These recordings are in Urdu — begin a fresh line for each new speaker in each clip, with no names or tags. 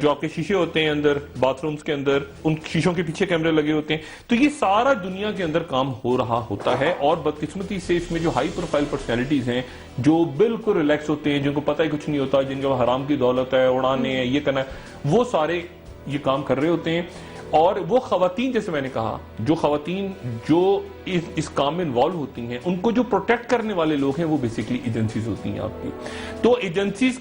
جو آپ کے شیشے ہوتے ہیں اندر باتھ رومز کے اندر، ان شیشوں کے پیچھے کیمرے لگے ہوتے ہیں. تو یہ سارا دنیا کے اندر کام ہو رہا ہوتا ہے، اور بدقسمتی سے اس میں جو ہائی پروفائل پرسنالٹیز ہیں جو بالکل ریلیکس ہوتے ہیں، جن کو پتہ ہی کچھ نہیں ہوتا، جن کا حرام کی دولت ہے، اڑانے ہیں، یہ کرنا ہے، وہ سارے یہ کام کر رہے ہوتے ہیں. اور وہ خواتین، جیسے میں نے کہا، جو خواتین جو اس کام میں انوالو ہوتی ہیں، ان کو جو پروٹیکٹ کرنے والے لوگ ہیں وہ بیسیکلی ایجنسیز ہوتی ہیں آپ کی. تو ایجنسیز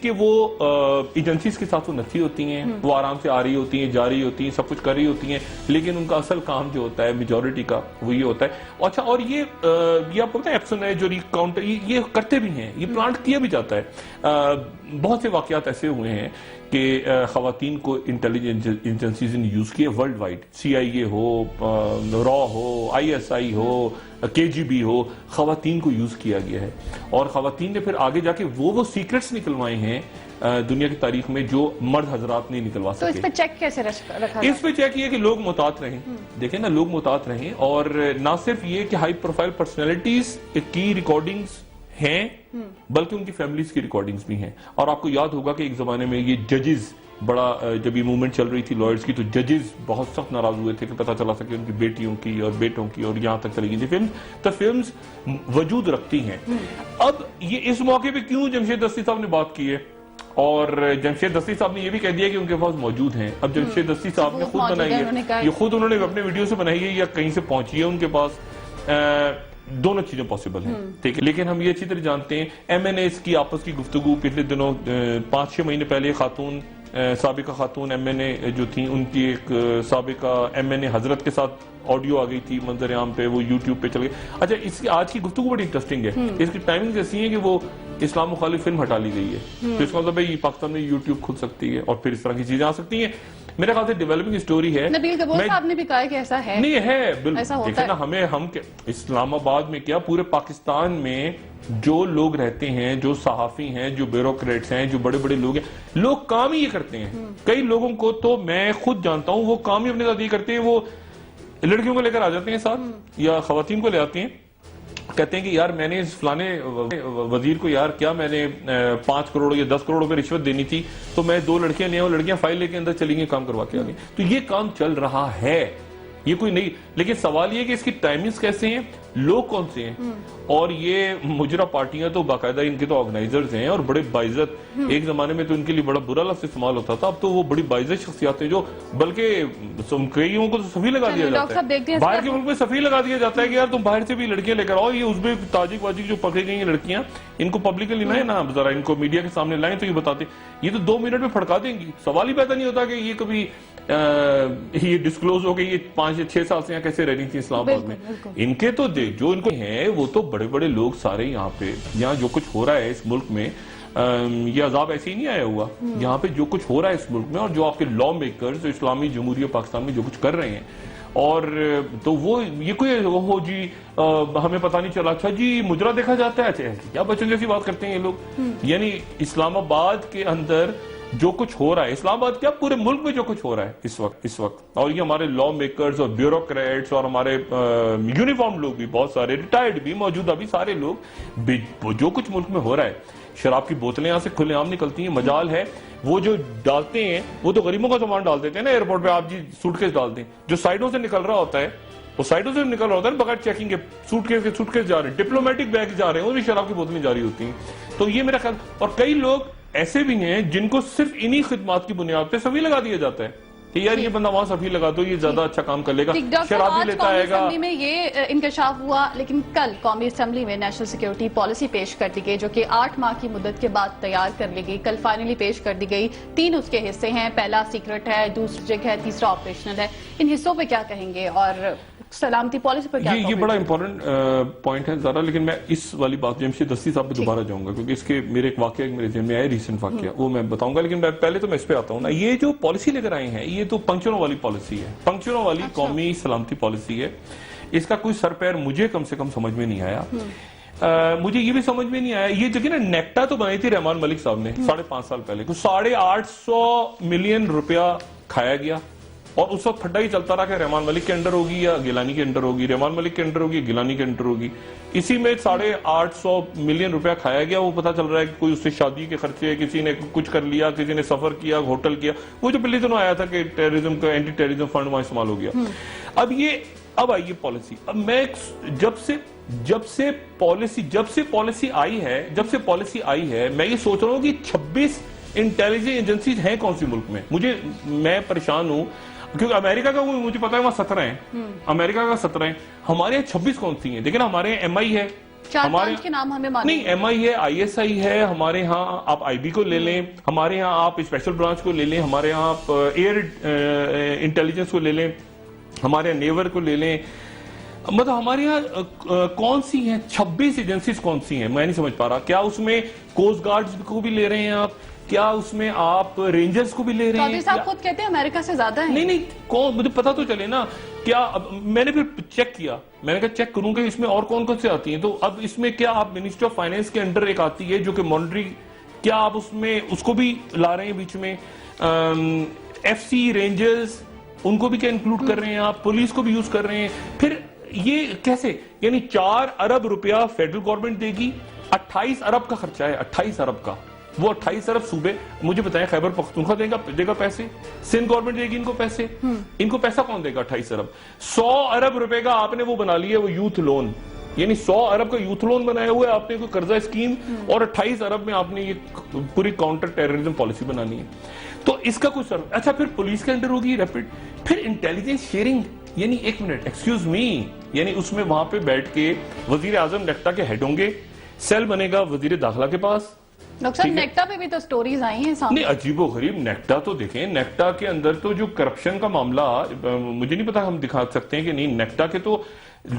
کے ساتھ وہ نچی ہوتی ہیں، وہ آرام سے آ رہی ہوتی ہیں، جا رہی ہوتی ہیں، سب کچھ کر رہی ہوتی ہیں، لیکن ان کا اصل کام جو ہوتا ہے میجورٹی کا وہ یہ ہوتا ہے. اچھا، اور یہ آپ کو پتہ ہے ایپسن ہے جو ریکاؤنٹ یہ کرتے بھی ہیں، یہ پلانٹ کیا بھی جاتا ہے. بہت سے واقعات ایسے ہوئے ہیں کہ خواتین کو انٹیلیجنس ایجنسیز نے یوز کیے ورلڈ وائڈ، CIA ہو، را ہو، ISI ہو، KGB ہو، خواتین کو یوز کیا گیا ہے. اور خواتین نے پھر آگے جا کے وہ سیکرٹس نکلوائے ہیں دنیا کی تاریخ میں جو مرد حضرات نہیں نکلوا سکے.
تو اس پہ چیک کیسے رکھا؟
اس پہ چیک یہ کہ لوگ محتاط رہیں. دیکھیں نا، لوگ محتاط رہیں. اور نہ صرف یہ کہ ہائی پروفائل پرسنالٹیز کی ریکارڈنگز ہیں، بلکہ ان کی فیملیز کی ریکارڈنگز بھی ہیں. اور آپ کو یاد ہوگا کہ ایک زمانے میں یہ ججز جب یہ موومنٹ چل رہی تھی لائرز کی، تو ججز بہت سخت ناراض ہوئے تھے کہ پتہ چلا سکے ان کی بیٹیوں کی اور بیٹوں کی، اور یہاں تک چلی گئی تھی. تو فلمز وجود رکھتی ہیں. اب یہ اس موقع پہ کیوں جمشید دستی صاحب نے بات کی ہے، اور جمشید دستی صاحب نے یہ بھی کہہ دیا کہ ان کے پاس موجود ہیں. اب جمشید دستی صاحب نے خود بنائی ہے، یہ خود انہوں نے اپنے ویڈیو سے بنائی ہے یا کہیں سے پہنچی ہے ان کے پاس. دونوں چیزیں پاسبل ہیں، ٹھیک ہے. لیکن ہم یہ اچھی طرح جانتے ہیں MNAs کی آپس کی گفتگو پچھلے دنوں 5-6 مہینے پہلے خاتون، سابقہ خاتون MNA جو تھیں، ان کی ایک سابقہ MNA حضرت کے ساتھ آڈیو آ گئی تھی منظر عام پہ، وہ یوٹیوب پہ چل گئی. اچھا، اس کی آج کی گفتگو بڑی انٹرسٹنگ ہے. اس کی ٹائمنگ ایسی ہے کہ وہ اسلام مخالف فلم ہٹا لی گئی ہے، تو اس کا مطلب ہے پاکستان میں یوٹیوب کھل سکتی ہے اور پھر اس طرح کی چیزیں آ سکتی ہیں. میرے خیال سے ڈیولپنگ سٹوری ہے.
نبیل کپور صاحب نے بھی کہا کہ ایسا ہے.
نہیں ہے،
ایسا ہوتا
دیکھیں نا، ہم اسلام آباد میں کیا پورے پاکستان میں جو لوگ رہتے ہیں، جو صحافی ہیں، جو بیوروکریٹس ہیں، جو بڑے بڑے لوگ ہیں، لوگ کام ہی یہ کرتے ہیں. کئی لوگوں کو تو میں خود جانتا ہوں، وہ کام ہی اپنے ساتھ یہ کرتے ہیں، وہ لڑکیوں کو لے کر آ جاتے ہیں ساتھ، یا خواتین کو لے آتے ہیں، کہتے ہیں کہ یار میں نے فلانے وزیر کو یار کیا میں نے 5 کروڑ یا 10 کروڑ روپے رشوت دینی تھی، تو میں 2 لڑکیاں لے آؤں، لڑکیاں فائل لے کے اندر چلی گئی، کام کروا کے آ گئی. تو یہ کام چل رہا ہے، یہ کوئی نہیں. لیکن سوال یہ کہ اس کی ٹائمنگز کیسے ہیں، لوگ کون سے ہیں. اور یہ مجرا پارٹیاں تو باقاعدہ ان کے تو آرگنائزرز ہیں اور بڑے باعزت. ایک زمانے میں تو ان کے لیے بڑا برا لفظ استعمال ہوتا تھا، اب تو وہ بڑی باعزت شخصیات ہیں، جو بلکہ کئیوں کو تو صفی لگا دیا جاتا ہے، باہر کے ملک میں صفی لگا دیا جاتا ہے کہ یار تم باہر سے بھی لڑکیاں لے کر آؤ. یہ ازبک تاجک واجک جو پکڑی گئی ہیں لڑکیاں، ان کو پبلکلی لائیں نا، ذرا ان کو میڈیا کے سامنے لائیں تو یہ بتاتے، یہ تو 2 منٹ میں پھڑکا دیں گی. سوال ہی پیدا نہیں ہوتا کہ یہ کبھی یہ ڈسکلوز ہو گئی یہ 5 یا 6 سال سے یہاں کیسے رہ رہی تھی اسلام آباد میں. ان کے تو جو ان کو ہیں وہ تو بڑے بڑے لوگ سارے یہاں پہ، یہاں جو کچھ ہو رہا ہے اس ملک میں، یہ عذاب ایسے ہی نہیں آیا ہوا. یہاں پہ جو کچھ ہو رہا ہے اس ملک میں، اور جو آپ کے لا میکرز اسلامی جمہوریہ پاکستان میں جو کچھ کر رہے ہیں، اور تو وہ یہ کوئی ہو جی ہمیں پتہ نہیں چلا، اچھا جی مجرا دیکھا جاتا ہے، اچھا کیا بچوں جیسی بات کرتے ہیں یہ لوگ. یعنی اسلام آباد کے اندر جو کچھ ہو رہا ہے، اسلام آباد کیا پورے ملک میں جو کچھ ہو رہا ہے اس وقت، اور یہ ہمارے لا میکرز اور بیوروکریٹس اور ہمارے یونیفارم لوگ بھی، بہت سارے ریٹائرڈ بھی، موجودہ بھی، سارے لوگ جو کچھ ملک میں ہو رہا ہے. شراب کی بوتلیں یہاں سے کھلے عام نکلتی ہیں، مجال ہے. وہ جو ڈالتے ہیں وہ تو غریبوں کا سامان ڈال دیتے ہیں نا ایئرپورٹ پہ، آپ جی سوٹ کیس ڈال دیں، جو سائڈوں سے نکل رہا ہوتا ہے، وہ سائڈوں سے نکل رہا ہوتا ہے بغیر چیکنگ کے، سوٹ کیس جا رہے ہیں، ڈپلومیٹک بیگ جا رہے ہیں، وہ بھی شراب کی بوتلیں جاری ہوتی ہیں. تو یہ میرا خیال، اور کئی لوگ ایسے بھی ہیں جن کو صرف انہی خدمات کی بنیاد پہ صفی لگا دیا جاتا ہے کہ یار یہ بندہ وہاں صفی لگا دو، یہ زیادہ اچھا کام کر لے گا، شراب بھی لیتا آئے گا.
اسمبلی میں یہ انکشاف ہوا، لیکن کل قومی اسمبلی میں نیشنل سیکیورٹی پالیسی پیش کر دی گئی، جو کہ 8 ماہ کی مدت کے بعد تیار کر لی گئی. کل فائنلی پیش کر دی گئی. 3 اس کے حصے ہیں، پہلا سیکرٹ ہے، دوسرا جگ ہے، تیسرا آپریشنل ہے. ان حصوں پہ کیا کہیں گے اور سلامتی پالیسی پر کیا؟
یہ بڑا امپورٹنٹ پوائنٹ ہے ذرا، لیکن میں اس والی بات جمشید دستی صاحب پہ دوبارہ جاؤں گا، کیونکہ اس کے میرے ایک واقعہ میرے ذہن میں آیا، ریسنٹ واقعہ، وہ میں بتاؤں گا. لیکن پہلے تو میں اس پہ آتا ہوں نا، یہ جو پالیسی لے کر آئے ہیں یہ تو پنکچروں والی پالیسی ہے، پنکچروں والی قومی سلامتی پالیسی ہے. اس کا کوئی سر پیر مجھے کم سے کم سمجھ میں نہیں آیا. مجھے یہ بھی سمجھ میں نہیں آیا، یہ جو نا نیکٹا تو بنائی تھی رحمان ملک صاحب نے 5.5 سال پہلے، 850 ملین روپیہ کھایا گیا اور اس وقت پھڈا ہی چلتا رہا کہ رحمان ملک کے انڈر ہوگی یا گیلانی کے انڈر ہوگی، رحمان ملک کے انڈر ہوگی، گیلانی کے انڈر ہوگی. اسی میں 850 ملین روپیہ کھایا گیا. وہ پتا چل رہا ہے کہ کوئی اس سے شادی کے خرچے، کسی نے کچھ کر لیا، کسی نے سفر کیا، ہوٹل کیا. وہ جو پہلے دنوں آیا تھا کہ ٹیررزم کا اینٹی ٹیررزم فنڈ وہاں استعمال ہو گیا. اب آئیے پالیسی. اب میں جب سے پالیسی آئی ہے میں یہ سوچ رہا ہوں کہ 26 انٹیلیجنس ایجنسیز ہیں کون سی ملک میں. میں پریشان ہوں کیونکہ امریکہ کا مجھے پتا ہے وہاں 17 ہیں، امریکہ کا 17 ہیں، ہمارے یہاں 26 کون سی ہیں. دیکھیں نا، ہمارے یہاں ایم آئی ہے،
ہمارے کے نام ہمیں
نہیں ایم آئی ہے، آئی ایس آئی ہے، ہمارے ہاں آپ آئی بی کو لے لیں، ہمارے ہاں آپ اسپیشل برانچ کو لے لیں، ہمارے ہاں آپ ایئر انٹیلیجنس کو لے لیں، ہمارے یہاں نیور کو لے لیں. مطلب ہمارے یہاں کون سی ہیں 26 ایجنسیز کون سی ہیں میں نہیں سمجھ پا رہا. کیا اس میں کوسٹ گارڈز کو بھی لے رہے ہیں آپ؟ کیا اس میں آپ رینجرز کو بھی لے رہے ہیں؟
چودھری صاحب خود کہتے ہیں امریکہ سے زیادہ ہیں.
نہیں کون، مجھے پتا تو چلے نا. کیا میں نے پھر چیک کیا، میں نے کہا چیک کروں کہ اس میں اور کون کون سے آتی ہیں. تو اب اس میں کیا آپ منسٹر آف فائنینس کے انڈر ایک آتی ہے جو کہ مانیٹری، کیا آپ اس میں اس کو بھی لا رہے ہیں بیچ میں؟ ایف سی رینجرز ان کو بھی کیا انکلوڈ کر رہے ہیں آپ؟ پولیس کو بھی یوز کر رہے ہیں؟ پھر یہ کیسے؟ یعنی 4 ارب روپیہ فیڈرل گورنمنٹ دے گی، 28 ارب کا خرچہ ہے، 28 ارب کا. وہ 28 ارب صوبے، مجھے بتائیں خیبر پختونخوا دے گا پیسے؟ سندھ گورنمنٹ دے گی ان کو پیسے؟ ان کو پیسہ کون دے گا 28 ارب؟ 100 ارب روپے کا آپ نے وہ بنا لیا وہ یوتھ لون، یعنی 100 ارب کا یوتھ لون بنایا ہوا ہے آپ نے کوئی قرضہ اسکیم، اور 28 ارب میں آپ نے یہ پوری کاؤنٹر ٹیررزم پالیسی بنانی ہے. تو اس کا کچھ اچھا پھر پولیس کے انڈر ہوگی ریپڈ، پھر انٹیلیجنس شیئرنگ. یعنی ایک منٹ ایکسکیوز می، یعنی اس میں وہاں پہ بیٹھ کے وزیر اعظم نیکٹا کے ہیڈ ہوں گے، سیل بنے گا وزیر داخلہ کے پاس.
ڈاکٹر صاحب نیکٹا پہ بھی تو سٹوریز آئی ہیں سامنے.
نہیں عجیب و غریب. نیکٹا تو دیکھیں، نیکٹا کے اندر تو جو کرپشن کا معاملہ مجھے نہیں پتا ہم دکھا سکتے ہیں کہ نہیں. نیکٹا کے تو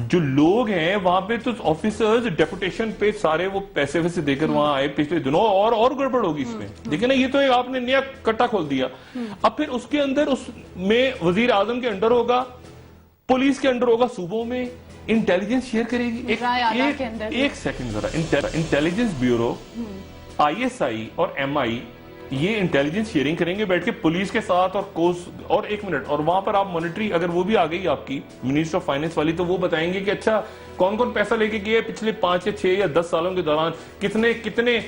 جو لوگ ہیں وہاں پہ تو آفیسرز ڈیپوٹیشن پہ سارے وہ پیسے ویسے دے کر وہاں آئے پچھلے دنوں، اور گڑبڑ ہوگی اس میں. دیکھیں نا، یہ تو آپ نے نیا کٹا کھول دیا. اب پھر اس کے اندر اس میں وزیر اعظم کے انڈر ہوگا، پولیس کے انڈر ہوگا، صوبوں میں انٹیلیجنس شیئر کرے گی. ایک سیکنڈ ذرا. انٹیلیجنس بیورو، آئی ایس آئی اور ایم آئی یہ انٹیلیجنس شیئرنگ کریں گے بیٹھ کے پولیس کے ساتھ اور ایک منٹ، اور وہاں پر آپ مانیٹری اگر وہ بھی آ گئی آپ کی منسٹر آف فائنینس والی، تو وہ بتائیں گے کہ اچھا کون کون پیسہ لے کے گئے پچھلے 5 یا 6 یا 10 سالوں کے دوران، کتنے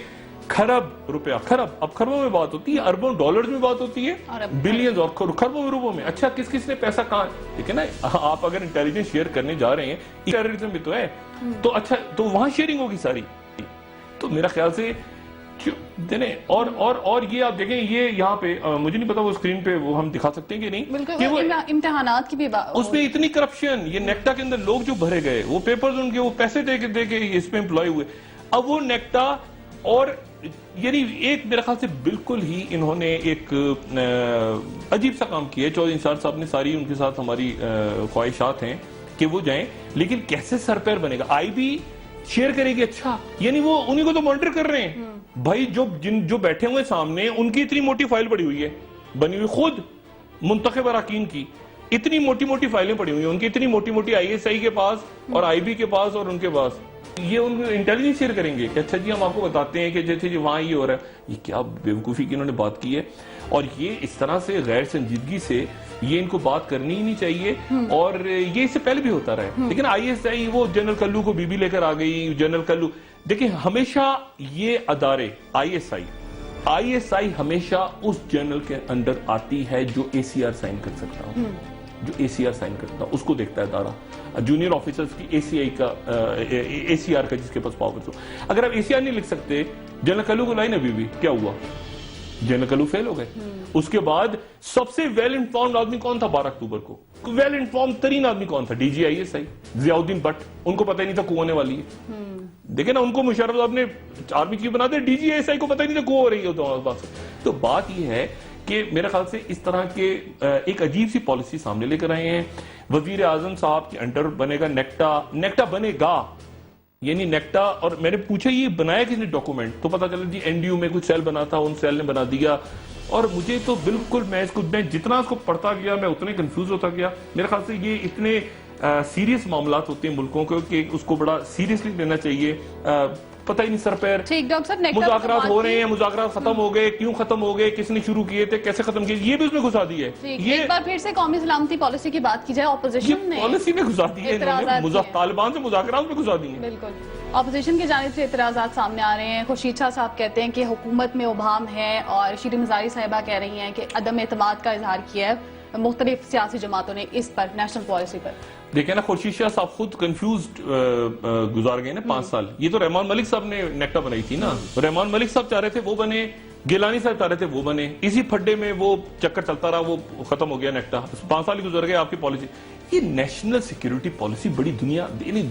کھرب روپیہ. اب کھربوں میں بات ہوتی ہے، اربوں ڈالرز میں بات ہوتی ہے، بلینز اور کھربوں روپوں میں. اچھا کس نے پیسہ کہاں؟ ٹھیک ہے نا، آپ اگر انٹیلیجنس شیئر کرنے جا رہے ہیں، ٹیررزم بھی تو ہے، تو اچھا تو وہاں شیئرنگ ہوگی ساری. تو میرا خیال سے اور یہ آپ دیکھیں، یہ یہاں پہ مجھے نہیں پتا وہ اسکرین پہ وہ ہم دکھا سکتے ہیں کہ نہیں، کہ وہ
امتحانات کی بھی
اس میں اتنی کرپشن. یہ نیکٹا کے اندر لوگ جو بھرے گئے، وہ پیپرز ان کے وہ پیسے دے کے اس پہ امپلائی ہوئے. اب وہ نیکٹا اور یعنی ایک میرے خیال سے بالکل ہی انہوں نے ایک عجیب سا کام کیا ہے. چودھری نثار صاحب نے ساری ان کے ساتھ ہماری خواہشات ہیں کہ وہ جائیں، لیکن کیسے سر پیر بنے گا؟ آئی بھی شیئر کرے گی. اچھا یعنی وہ انہی کو تو مانیٹر کر رہے ہیں بھائی، جو بیٹھے ہوئے سامنے ان کی اتنی موٹی فائل پڑی ہوئی ہے، بنی ہوئی خود منتخب اراکین کی اتنی موٹی فائلیں پڑی ہوئی ہیں، ان کی اتنی موٹی آئی ایس آئی کے پاس اور آئی بی کے پاس اور ان کے پاس. یہ ان کو انٹیلیجنس شیئر کریں گے کہ اچھا جی ہم آپ کو بتاتے ہیں کہ جیسے جی وہاں یہ ہو رہا ہے. یہ کیا بیوقوفی کی انہوں نے بات کی ہے، اور یہ اس طرح سے غیر سنجیدگی سے یہ ان کو بات کرنی ہی نہیں چاہیے. اور یہ اس سے پہلے بھی ہوتا رہا ہے. لیکن آئی ایس آئی وہ جنرل کلو کو بی بی لے کر آ گئی. جنرل کلو دیکھیں ہمیشہ یہ ادارے آئی ایس آئی ہمیشہ اس جنرل کے اندر آتی ہے جو اے سی آر سائن کر سکتا ہوں، جو اے سی آر سائن کرتا ہوں اس کو دیکھتا ہے ادارہ. جونیئر آفیسرز کی اے سی آر کا جس کے پاس پاورز ہو. اگر آپ اے سی آر نہیں لکھ سکتے، جنرل کلو کو لائن ابھی بھی کیا ہوا؟ جنرل کلو فیل ہو گئے. اس کے بعد سب سے ویل انفارمڈ آدمی کون تھا 12 اکتوبر کو؟ ویل انفارمڈ ترین آدمی کون تھا؟ D G I S I Ziauddin Butt. ان کو پتہ ہی نہیں تھا کو ہونے والی ہے. دیکھیں نا، ان کو مشرف صاحب نے آرمی چیف بنا دیا، ڈی جی ایس آئی کو پتہ ہی نہیں تھا کو ہو رہی ہے. تو بات یہ ہے کہ میرے خیال سے اس طرح کے ایک عجیب سی پالیسی سامنے لے کر آئے ہیں. وزیر اعظم صاحب کے انڈر بنے گا نیکٹا بنے گا. یعنی نیکٹا، اور میں نے پوچھا یہ بنایا کس نے ڈاکومنٹ، تو پتا چلا جی این ڈی یو میں کچھ سیل بنا تھا، ان سیل نے بنا دیا. اور مجھے تو بالکل میں جتنا اس کو پڑھتا گیا میں اتنے کنفیوز ہوتا گیا. میرے خیال سے یہ اتنے سیریس معاملات ہوتے ہیں ملکوں کے کہ اس کو بڑا سیریسلی لینا چاہیے. پتہ ہی نہیں سر پیر مذاکرات ہو رہے ہیں, مذاکرات ختم ہو گئے, کیوں ختم ہو گئے, کس نے شروع کیے تھے, کیسے ختم کیے, یہ بھی اس میں گھسا دی ہے.
ایک بار پھر سے قومی سلامتی پالیسی کی بات کی جائے, اپوزیشن نے
پالیسی میں گھسا دی ہے, طالبان سے مذاکرات میں گھسا دی ہیں.
بالکل اپوزیشن کی جانب سے اعتراضات سامنے آ رہے ہیں. خورشید شاہ صاحب کہتے ہیں کہ حکومت میں ابہام ہے, اور شیریں مزاری صاحبہ کہہ رہی ہیں کہ عدم اعتماد کا اظہار کیا ہے مختلف سیاسی جماعتوں نے اس پر, نیشنل پالیسی پر.
دیکھیں نا, خورشید شاہ صاحب خود کنفیوزڈ گزار گئے نا 5 سال. یہ تو رحمان ملک صاحب نے نیکٹا بنائی تھی نا, رحمان ملک صاحب چاہ رہے تھے وہ بنے, گیلانی صاحب چاہ رہے تھے وہ بنے, اسی پھڈے میں وہ چکر چلتا رہا, وہ ختم ہو گیا نیکٹا. 5 سال ہی گزر گئے آپ کی پالیسی. یہ نیشنل سیکیورٹی پالیسی بڑی دنیا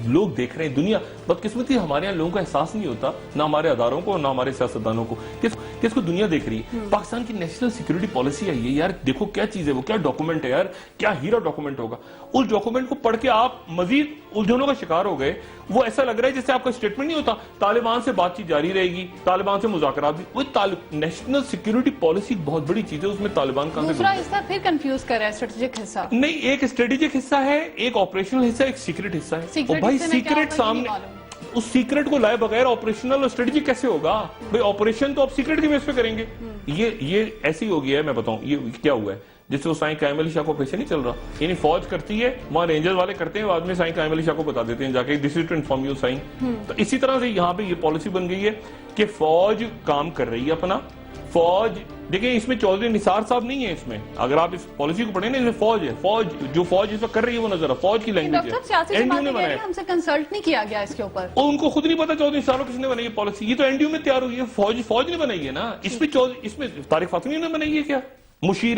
لوگ دیکھ رہے ہیں. دنیا بدقسمتی ہمارے یہاں لوگوں کا احساس نہیں ہوتا, نہ ہمارے اداروں کو نہ ہمارے سیاستدانوں کو, کس کو دنیا دیکھ رہی ہے. پاکستان کی نیشنل سیکیورٹی پالیسی آئی ہے یار, دیکھو کیا چیز ہے, وہ کیا ڈاکومنٹ ہے یار, کیا ہیرا ڈاکومنٹ ہوگا. اس ڈاکومنٹ کو پڑھ کے آپ مزید الجھنوں کا شکار ہو گئے. وہ ایسا لگ رہا ہے جیسے آپ کا اسٹیٹمنٹ نہیں ہوتا, طالبان سے بات چیت جاری رہے گی, طالبان سے مذاکرات بھی. وہ نیشنل سیکیورٹی پالیسی بہت بڑی چیز ہے, اس میں طالبان کا
دوسرا حصہ پھر کنفیوز کر رہا ہے, اسٹریٹجک حصہ
نہیں. ایک اسٹریٹجک حصہ ہے, ایک آپریشنل حصہ, ایک سیکرٹ حصہ ہے. اور بھائی سیکرٹ سامنے, اس سیکرٹ کو لائے بغیر آپریشنل اور اسٹریٹجک کیسے ہوگا بھائی؟ آپریشن تو آپ سیکرٹ کی بیس پہ کریں گے. یہ ایسی ہو گیا ہے, میں بتاؤں یہ کیا ہوا ہے. جس سے وہ سائیں قائم علی شاہ کو آپریشن نہیں چل رہا, یعنی فوج کرتی ہے, وہاں رینجر والے کرتے ہیں, بعد میں سائیں قائم علی شاہ کو بتا دیتے ہیں جا کے, دس از ٹو انفارم یو سائیں. تو اسی طرح سے یہاں پہ یہ پالیسی بن گئی ہے کہ فوج کام کر رہی ہے اپنا. فوج دیکھیں اس میں چودھری نثار صاحب نہیں ہے اس میں, اگر آپ اس پالیسی کو پڑھیں نا, اس میں فوج ہے, جو فوج اس وقت کر رہی ہے وہ نظر ہے, فوج کی لینگویج ہے. این ڈی یو نے بنایا,
ہم سے کنسلٹ نہیں کیا گیا اس کے اوپر,
اور ان کو خود نہیں پتا چودھری نثار کس نے بنائی ہے پالیسی. یہ تو این ڈی یو میں تیار ہوئی ہے, فوج نے بنائی ہے نا. اس میں طارق فاطمی نے بنائی ہے کیا, مشیر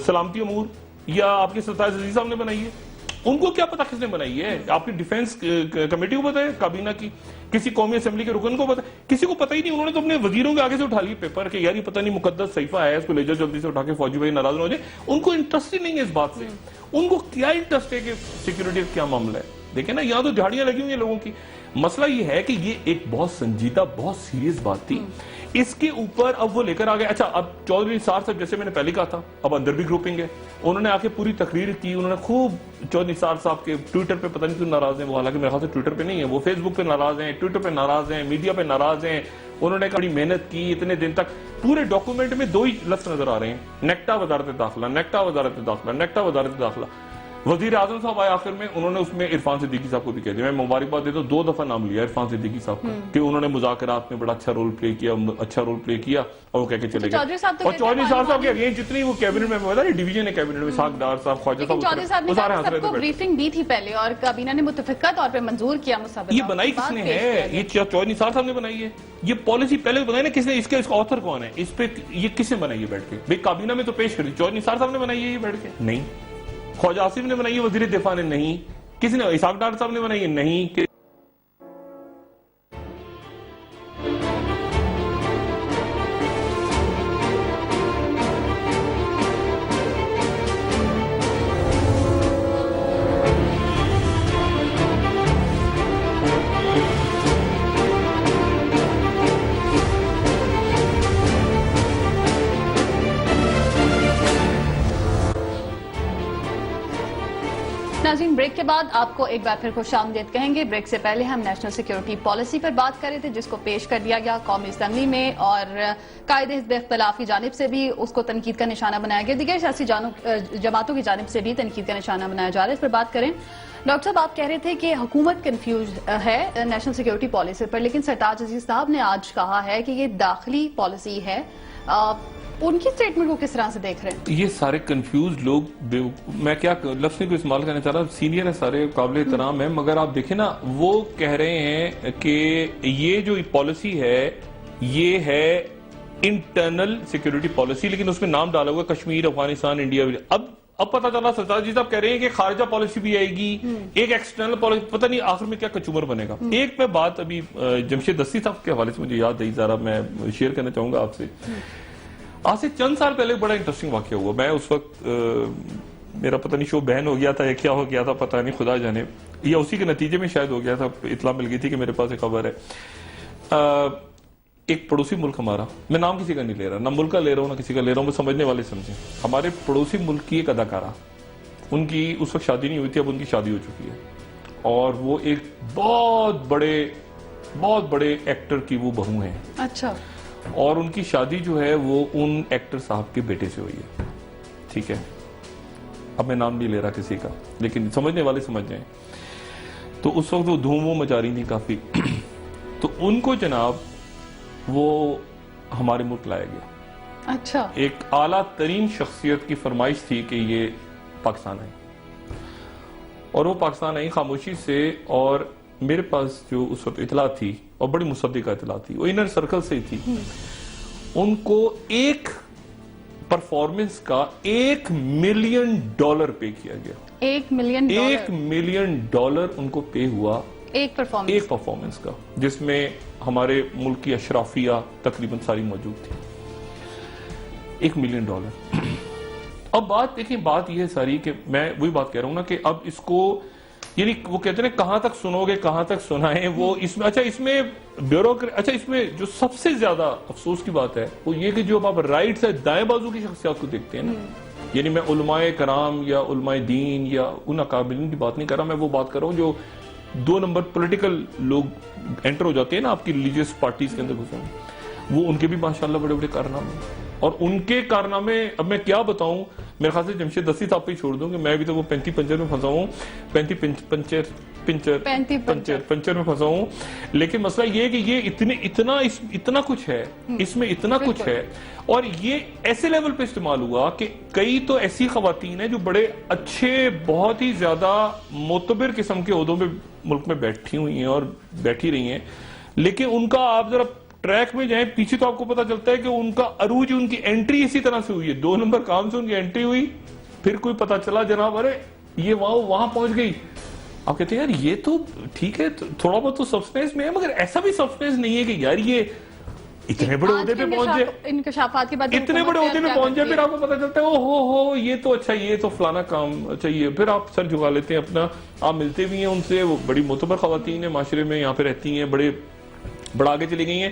سلامتی امور یا آپ کے سرتاج عزیز صاحب نے بنائی ہے؟ ان کو کیا پتا کس نے بنائی ہے؟ آپ کی ڈیفنس کمیٹی کو پتا ہے, کابینہ کی, کسی قومی اسمبلی کے رکن کو پتا ہے؟ کسی کو پتا ہی نہیں. انہوں نے تو اپنے وزیروں کے آگے سے اٹھا لی پیپر کہ یار یہ پتہ نہیں مقدس صحیفہ ہے, اس کو لے جاؤ جلدی سے اٹھا کے, فوجی بھائی ناراض نہ ہو جائے. ان کو انٹرسٹ ہی نہیں ہے اس بات سے. ان کو کیا انٹرسٹ ہے کہ سیکیورٹی کیا معاملہ ہے؟ دیکھیں نا, یہاں تو جھاڑیاں لگی ہوئی ہیں لوگوں کی. مسئلہ یہ ہے کہ یہ ایک بہت سنجیدہ, بہت سیریس بات تھی. اس کے اوپر اب وہ لے کر آگئے. اچھا, اب چودھری نثار صاحب جیسے میں نے پہلے کہا تھا, اب اندر بھی گروپنگ ہے. انہوں نے آ کے پوری تقریر کی, انہوں نے خوب چودھری نثار صاحب کے ٹویٹر پہ پتہ نہیں کیوں ناراض ہیں وہ, حالانکہ میرے خیال سے ٹویٹر پہ نہیں ہے وہ, فیس بک پہ ناراض ہیں, ٹویٹر پہ ناراض ہیں, میڈیا پہ ناراض ہیں. انہوں نے بڑی محنت کی اتنے دن تک. پورے ڈاکومنٹ میں 2 ہی لفظ نظر آ رہے ہیں, نیکٹا وزارت داخلہ, نیکٹا وزارت داخلہ, نیکٹا وزارت داخلہ. وزیر اعظم صاحب آئے آخر میں, انہوں نے اس میں عرفان صدیقی صاحب کو بھی کہہ دیا. میں مبارکباد دیتا ہوں, 2 دفعہ نام لیا عرفان صدیقی صاحب کا کہ انہوں نے مذاکرات میں بڑا اچھا رول پلے کیا, اور وہ کہہ کے چلے گئے. اور چودھری صاحب کے اگین جتنی وہ کیبنٹ میں پتا نہیں ڈویژن ہے کیبنٹ میں, ساکھ ڈار صاحب, خواجہ صاحب,
چودھری صاحب نے سب کو بریفنگ دی تھی پہلے, اور کابینہ نے متفقہ طور پہ منظور کیا مسودہ.
یہ بنائی کس نے ہے؟ یہ چودھری نثار صاحب نے بنائی ہے. یہ پالیسی پہلے بنائی نا کس نے, اس کا آتھر کون ہے اس پہ, یہ کس نے بنائی ہے بیٹھ کے بھائی؟ کابینہ میں تو پیش کر دی, چودھری نثار صاحب نے بنائی ہے یہ بیٹھ کے؟ نہیں. خواجہ آصف نے بنائی ہے, وزیر دفاع نے نہیں. کس نے, اسحاق ڈار صاحب نے بنائی ہے؟ نہیں.
ناظرین, بریک کے بعد آپ کو ایک بار پھر خوش آمدید کہیں گے. بریک سے پہلے ہم نیشنل سیکیورٹی پالیسی پر بات کر رہے تھے, جس کو پیش کر دیا گیا قومی اسمبلی میں, اور قائد حزب اختلاف کی جانب سے بھی اس کو تنقید کا نشانہ بنایا گیا, دیگر سیاسی جماعتوں کی جانب سے بھی تنقید کا نشانہ بنایا جا رہا ہے. اس پر بات کریں. ڈاکٹر صاحب, آپ کہہ رہے تھے کہ حکومت کنفیوز ہے نیشنل سیکیورٹی پالیسی پر, لیکن سرتاج عزیز صاحب نے آج کہا ہے کہ یہ داخلی پالیسی ہے. ان کی سٹیٹمنٹ کو کس طرح سے دیکھ رہے ہیں؟
یہ سارے کنفیوز لوگ, میں کیا لفظ نہیں کو استعمال کرنا چاہ رہا, سینئر ہے سارے, قابل احترام ہے, مگر آپ دیکھیں نا, وہ کہہ رہے ہیں کہ یہ جو پالیسی ہے یہ ہے انٹرنل سیکیورٹی پالیسی, لیکن اس میں نام ڈالا ہوا کشمیر, افغانستان, انڈیا. اب پتہ چلا سرتاج جی صاحب کہہ رہے ہیں کہ خارجہ پالیسی بھی آئے گی, ایک ایکسٹرنل پالیسی, پتہ نہیں آخر میں کیا کچومر بنے گا. ایک میں بات ابھی جمشید دستی صاحب کے حوالے سے مجھے یاد آئی, ذرا میں شیئر کرنا چاہوں گا آپ سے. آج سے چند سال پہلے بڑا انٹرسٹنگ واقعہ ہوا. میں اس وقت میرا پتہ نہیں شو بہن ہو گیا تھا یا کیا ہو گیا تھا, پتہ نہیں, خدا جانے, یا اسی کے نتیجے میں شاید ہو گیا تھا, اطلاع مل گئی تھی کہ میرے پاس ایک خبر ہے. ایک پڑوسی ملک ہمارا, میں نام کسی کا نہیں لے رہا, نہ ملک کا لے رہا ہوں نہ کسی کا لے رہا ہوں, میں سمجھنے والے سمجھیں, ہمارے پڑوسی ملک کی ایک اداکارہ ان کی اس وقت شادی نہیں ہوئی تھی, اب ان کی شادی ہو چکی ہے, اور وہ ایک بہت بڑے ایکٹر کی وہ بہو ہیں.
اچھا.
اور ان کی شادی جو ہے وہ ان ایکٹر صاحب کے بیٹے سے ہوئی ہے. ٹھیک ہے, اب میں نام نہیں لے رہا کسی کا, لیکن سمجھنے والے سمجھ جائیں. تو اس وقت وہ دھوم وہ مچا رہی تھی کافی. تو ان کو جناب وہ ہمارے ملک لایا گیا.
اچھا. ایک
اعلیٰ ترین شخصیت کی فرمائش تھی کہ یہ پاکستان آئے, اور وہ پاکستان آئی خاموشی سے. اور میرے پاس جو اس وقت اطلاع تھی, اور بڑی مصدقہ اطلاع تھی, وہ انر سرکل سے ہی تھی. ان کو ایک پرفارمنس کا $1 ملین پے کیا گیا. $1 ملین ان کو پے ہوا ایک پرفارمنس کا, جس میں ہمارے ملک کی اشرافیہ تقریباً ساری موجود تھی. $1 ملین. اب بات دیکھیں, بات یہ ہے ساری کہ میں وہی بات کہہ رہا ہوں نا کہ اب اس کو, یعنی وہ کہتے ہیں کہاں تک سنو گے, کہاں تک سنائیں. وہ اس میں اچھا, اس میں اس میں جو سب سے زیادہ افسوس کی بات ہے وہ یہ کہ جو اب آپ رائٹ سے دائیں بازو کی شخصیات کو دیکھتے ہیں نا, یعنی میں علماء کرام یا علماء دین یا ان اکابرین کی بات نہیں کر رہا, میں وہ بات کر رہا ہوں جو 2 نمبر پولیٹیکل لوگ انٹر ہو جاتے ہیں نا آپ کی ریلیجیس پارٹیز کے اندر گھسے ہیں, وہ ان کے بھی ماشاءاللہ بڑے بڑے کارنامے. اور ان کے کارنامے اب میں کیا بتاؤں, میرے خیال سے جمشید دستی صاحب پہ چھوڑ دوں کہ میں بھی تو وہ 35 پنچر میں پھنسا ہوں, 35 پنچر میں پھنسا ہوں. لیکن مسئلہ یہ ہے کہ یہ اتنا کچھ ہے, اس میں اتنا کچھ ہے, اور یہ ایسے لیول پہ استعمال ہوا کہ کئی تو ایسی خواتین ہیں جو بڑے اچھے, بہت ہی زیادہ معتبر قسم کے عہدوں پہ ملک میں بیٹھی ہوئی ہیں اور بیٹھی رہی ہیں, لیکن ان کا آپ ذرا ٹریک میں جائیں پیچھے تو آپ کو پتا چلتا ہے کہ ان کا عروج, ان کی انٹری اسی طرح سے ہوئی ہے. 2 نمبر کام سے ان کی انٹری ہوئی, پھر کوئی پتا چلا جناب ارے یہ وہاں پہنچ گئی. آپ کہتے ہیں یار یہ تو ٹھیک ہے, تھوڑا بہت تو سبسٹینس میں ہے, مگر ایسا بھی سبسٹینس نہیں ہے کہ یار یہ اتنے بڑے عہدے پہ پہنچ جائے,
انکشافات کے بعد
اتنے بڑے عہدے پہ پہنچ جائے. پھر آپ کو پتا چلتا ہے ہو یہ تو اچھا, یہ تو فلانا کام چاہیے. پھر آپ سر جھکا لیتے ہیں اپنا, آپ ملتے بھی ہیں ان سے, وہ بڑی معتبر خواتین ہیں معاشرے میں, یہاں پہ رہتی ہیں, بڑا آگے چلی گئی ہیں,